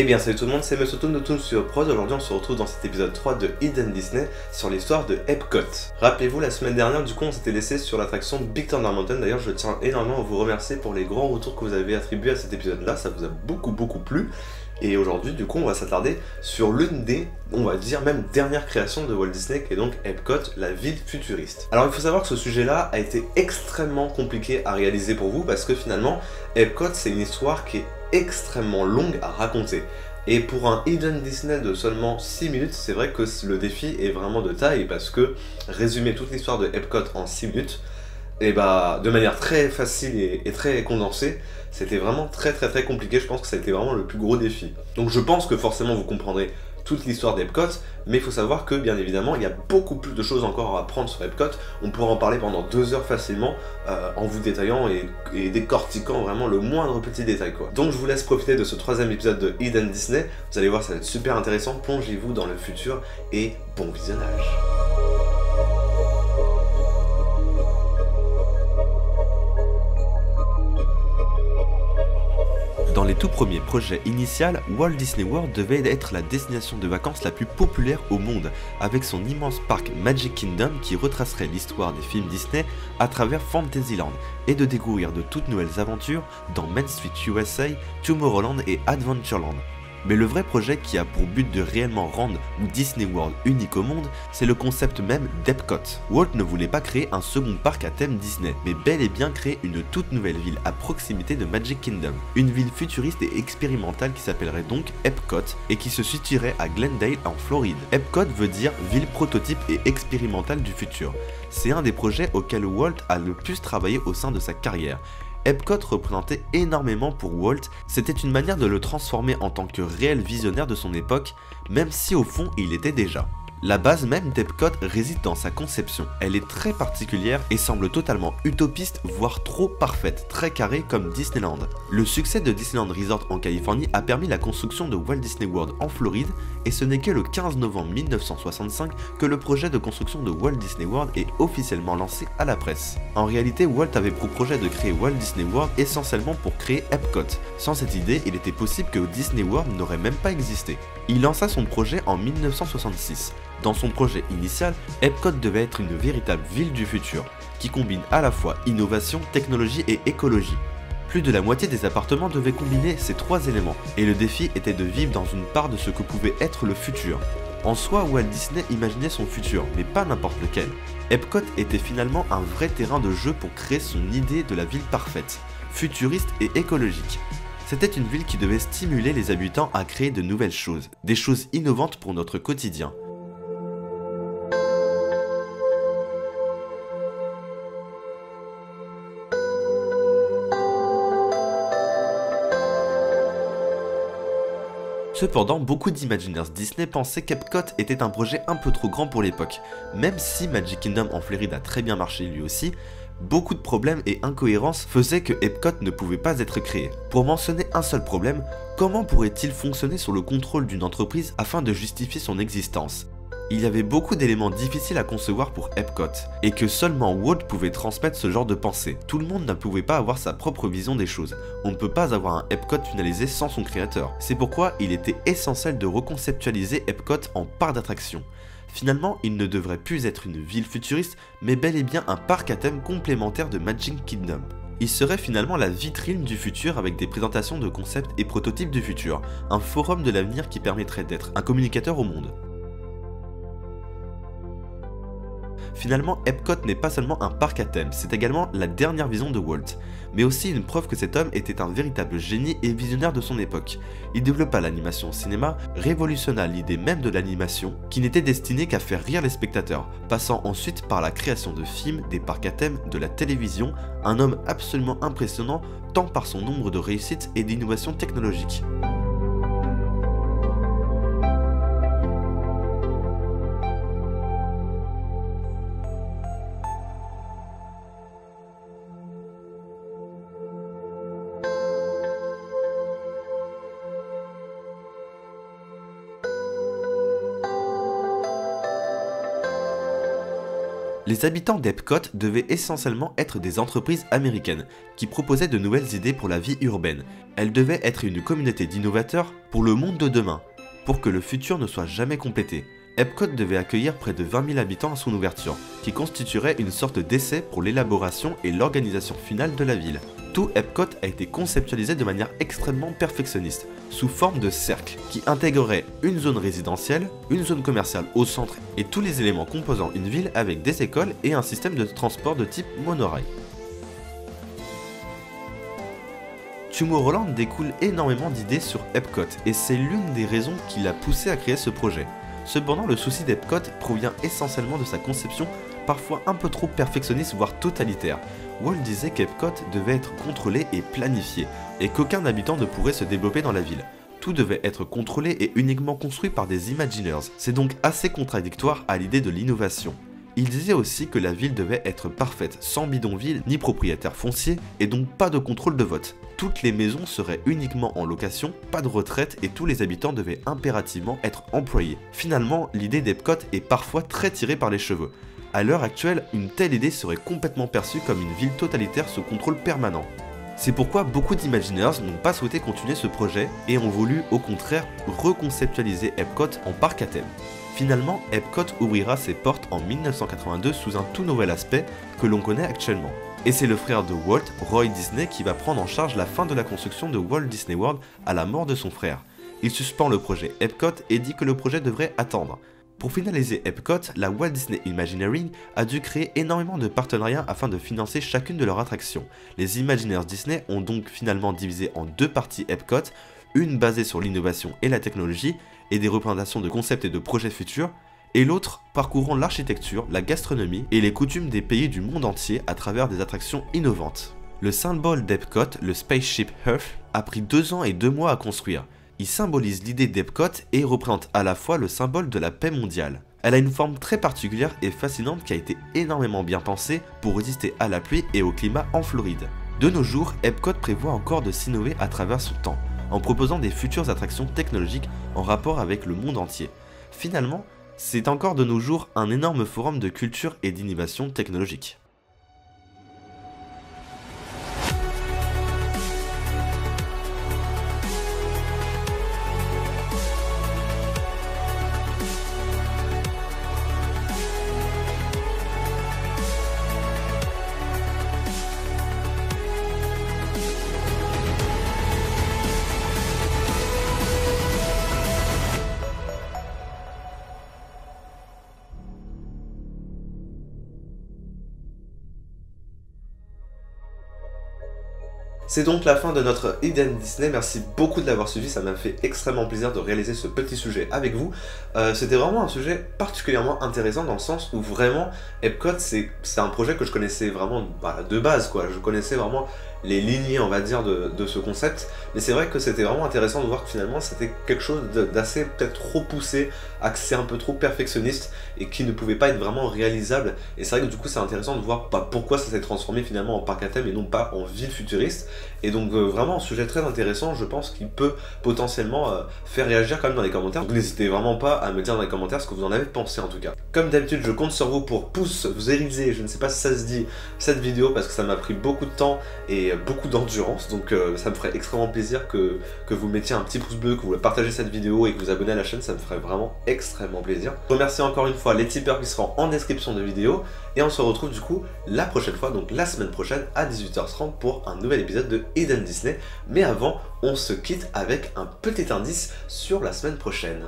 Eh bien salut tout le monde, c'est Monsieur Toon de Toon Studio Prod. Aujourd'hui on se retrouve dans cet épisode 3 de Hidden Disney sur l'histoire de Epcot. Rappelez-vous, la semaine dernière du coup on s'était laissé sur l'attraction Big Thunder Mountain. D'ailleurs je tiens énormément à vous remercier pour les grands retours que vous avez attribués à cet épisode là, ça vous a beaucoup plu. Et aujourd'hui du coup on va s'attarder sur l'une des, on va dire même dernières créations de Walt Disney, qui est donc Epcot, la ville futuriste. Alors il faut savoir que ce sujet là a été extrêmement compliqué à réaliser pour vous, parce que finalement Epcot c'est une histoire qui est extrêmement longue à raconter. Et pour un Hidden Disney de seulement 6 minutes, c'est vrai que le défi est vraiment de taille, parce que résumer toute l'histoire de Epcot en 6 minutes, et bah de manière très facile et très condensée, c'était vraiment très compliqué. Je pense que ça a été vraiment le plus gros défi. Donc je pense que forcément vous comprendrez toute l'histoire d'Epcot, mais il faut savoir que bien évidemment il y a beaucoup plus de choses encore à apprendre sur Epcot. On pourra en parler pendant 2 heures facilement, en vous détaillant et décortiquant vraiment le moindre petit détail quoi. Donc je vous laisse profiter de ce 3e épisode de Hidden Disney. Vous allez voir, ça va être super intéressant. Plongez-vous dans le futur et bon visionnage. Dans les tout premiers projets initiaux, Walt Disney World devait être la destination de vacances la plus populaire au monde, avec son immense parc Magic Kingdom qui retracerait l'histoire des films Disney à travers Fantasyland, et de découvrir de toutes nouvelles aventures dans Main Street USA, Tomorrowland et Adventureland. Mais le vrai projet qui a pour but de réellement rendre Disney World unique au monde, c'est le concept même d'Epcot. Walt ne voulait pas créer un second parc à thème Disney, mais bel et bien créer une toute nouvelle ville à proximité de Magic Kingdom. Une ville futuriste et expérimentale qui s'appellerait donc Epcot et qui se situerait à Glendale en Floride. Epcot veut dire ville prototype et expérimentale du futur. C'est un des projets auxquels Walt a le plus travaillé au sein de sa carrière. Epcot représentait énormément pour Walt, c'était une manière de le transformer en tant que réel visionnaire de son époque, même si au fond il était déjà. La base même d'Epcot réside dans sa conception. Elle est très particulière et semble totalement utopiste, voire trop parfaite, très carrée comme Disneyland. Le succès de Disneyland Resort en Californie a permis la construction de Walt Disney World en Floride, et ce n'est que le 15 novembre 1965 que le projet de construction de Walt Disney World est officiellement lancé à la presse. En réalité, Walt avait pour projet de créer Walt Disney World essentiellement pour créer Epcot. Sans cette idée, il était possible que Disney World n'aurait même pas existé. Il lança son projet en 1966. Dans son projet initial, Epcot devait être une véritable ville du futur, qui combine à la fois innovation, technologie et écologie. Plus de la moitié des appartements devaient combiner ces 3 éléments, et le défi était de vivre dans une part de ce que pouvait être le futur. En soi, Walt Disney imaginait son futur, mais pas n'importe lequel. Epcot était finalement un vrai terrain de jeu pour créer son idée de la ville parfaite, futuriste et écologique. C'était une ville qui devait stimuler les habitants à créer de nouvelles choses, des choses innovantes pour notre quotidien. Cependant, beaucoup d'Imagineers Disney pensaient qu'Epcot était un projet un peu trop grand pour l'époque. Même si Magic Kingdom en Floride a très bien marché lui aussi, beaucoup de problèmes et incohérences faisaient que Epcot ne pouvait pas être créé. Pour mentionner un seul problème, comment pourrait-il fonctionner sur le contrôle d'une entreprise afin de justifier son existence ? Il y avait beaucoup d'éléments difficiles à concevoir pour Epcot, et que seulement Walt pouvait transmettre ce genre de pensée. Tout le monde ne pouvait pas avoir sa propre vision des choses. On ne peut pas avoir un Epcot finalisé sans son créateur. C'est pourquoi il était essentiel de reconceptualiser Epcot en parc d'attractions. Finalement, il ne devrait plus être une ville futuriste, mais bel et bien un parc à thème complémentaire de Magic Kingdom. Il serait finalement la vitrine du futur avec des présentations de concepts et prototypes du futur, un forum de l'avenir qui permettrait d'être un communicateur au monde. Finalement, Epcot n'est pas seulement un parc à thème, c'est également la dernière vision de Walt, mais aussi une preuve que cet homme était un véritable génie et visionnaire de son époque. Il développa l'animation au cinéma, révolutionna l'idée même de l'animation, qui n'était destinée qu'à faire rire les spectateurs, passant ensuite par la création de films, des parcs à thème, de la télévision, un homme absolument impressionnant tant par son nombre de réussites et d'innovations technologiques. Les habitants d'Epcot devaient essentiellement être des entreprises américaines qui proposaient de nouvelles idées pour la vie urbaine. Elles devaient être une communauté d'innovateurs pour le monde de demain, pour que le futur ne soit jamais complété. Epcot devait accueillir près de 20 000 habitants à son ouverture, qui constituerait une sorte d'essai pour l'élaboration et l'organisation finale de la ville. Tout Epcot a été conceptualisé de manière extrêmement perfectionniste, sous forme de cercle, qui intégrerait une zone résidentielle, une zone commerciale au centre et tous les éléments composant une ville avec des écoles et un système de transport de type monorail. Tomorrowland découle énormément d'idées sur Epcot et c'est l'une des raisons qui l'a poussé à créer ce projet. Cependant, le souci d'Epcot provient essentiellement de sa conception parfois un peu trop perfectionniste voire totalitaire. Walt disait qu'Epcot devait être contrôlé et planifié, et qu'aucun habitant ne pourrait se développer dans la ville. Tout devait être contrôlé et uniquement construit par des Imagineers. C'est donc assez contradictoire à l'idée de l'innovation. Il disait aussi que la ville devait être parfaite, sans bidonville ni propriétaire foncier, et donc pas de contrôle de vote. Toutes les maisons seraient uniquement en location, pas de retraite et tous les habitants devaient impérativement être employés. Finalement, l'idée d'Epcot est parfois très tirée par les cheveux. À l'heure actuelle, une telle idée serait complètement perçue comme une ville totalitaire sous contrôle permanent. C'est pourquoi beaucoup d'Imagineers n'ont pas souhaité continuer ce projet et ont voulu au contraire reconceptualiser Epcot en parc à thème. Finalement, Epcot ouvrira ses portes en 1982 sous un tout nouvel aspect que l'on connaît actuellement. Et c'est le frère de Walt, Roy Disney, qui va prendre en charge la fin de la construction de Walt Disney World à la mort de son frère. Il suspend le projet Epcot et dit que le projet devrait attendre. Pour finaliser Epcot, la Walt Disney Imagineering a dû créer énormément de partenariats afin de financer chacune de leurs attractions. Les Imagineers Disney ont donc finalement divisé en deux parties Epcot, une basée sur l'innovation et la technologie et des représentations de concepts et de projets futurs, et l'autre parcourant l'architecture, la gastronomie et les coutumes des pays du monde entier à travers des attractions innovantes. Le symbole d'Epcot, le Spaceship Earth, a pris 2 ans et 2 mois à construire. Il symbolise l'idée d'Epcot et représente à la fois le symbole de la paix mondiale. Elle a une forme très particulière et fascinante qui a été énormément bien pensée pour résister à la pluie et au climat en Floride. De nos jours, Epcot prévoit encore de s'innover à travers son temps, en proposant des futures attractions technologiques en rapport avec le monde entier. Finalement, c'est encore de nos jours un énorme forum de culture et d'innovation technologique. C'est donc la fin de notre Eden Disney, merci beaucoup de l'avoir suivi, ça m'a fait extrêmement plaisir de réaliser ce petit sujet avec vous. C'était vraiment un sujet particulièrement intéressant dans le sens où vraiment Epcot c'est un projet que je connaissais vraiment de base quoi, je connaissais vraiment les lignées on va dire de ce concept, mais c'est vrai que c'était vraiment intéressant de voir que finalement c'était quelque chose d'assez peut-être trop poussé, axé un peu trop perfectionniste et qui ne pouvait pas être vraiment réalisable, et c'est vrai que du coup c'est intéressant de voir pourquoi ça s'est transformé finalement en parc à thème et non pas en ville futuriste, et donc vraiment un sujet très intéressant, je pense qu'il peut potentiellement faire réagir quand même dans les commentaires, donc n'hésitez vraiment pas à me dire dans les commentaires ce que vous en avez pensé en tout cas. Comme d'habitude je compte sur vous pour vous ériser, je ne sais pas si ça se dit, cette vidéo parce que ça m'a pris beaucoup de temps et beaucoup d'endurance, donc ça me ferait extrêmement plaisir que vous mettiez un petit pouce bleu, que vous partagez cette vidéo et que vous abonnez à la chaîne, ça me ferait vraiment extrêmement plaisir. Je remercie encore une fois les tipeurs qui seront en description de vidéo et on se retrouve du coup la prochaine fois, donc la semaine prochaine à 18h30 pour un nouvel épisode de Eden Disney, mais avant on se quitte avec un petit indice sur la semaine prochaine.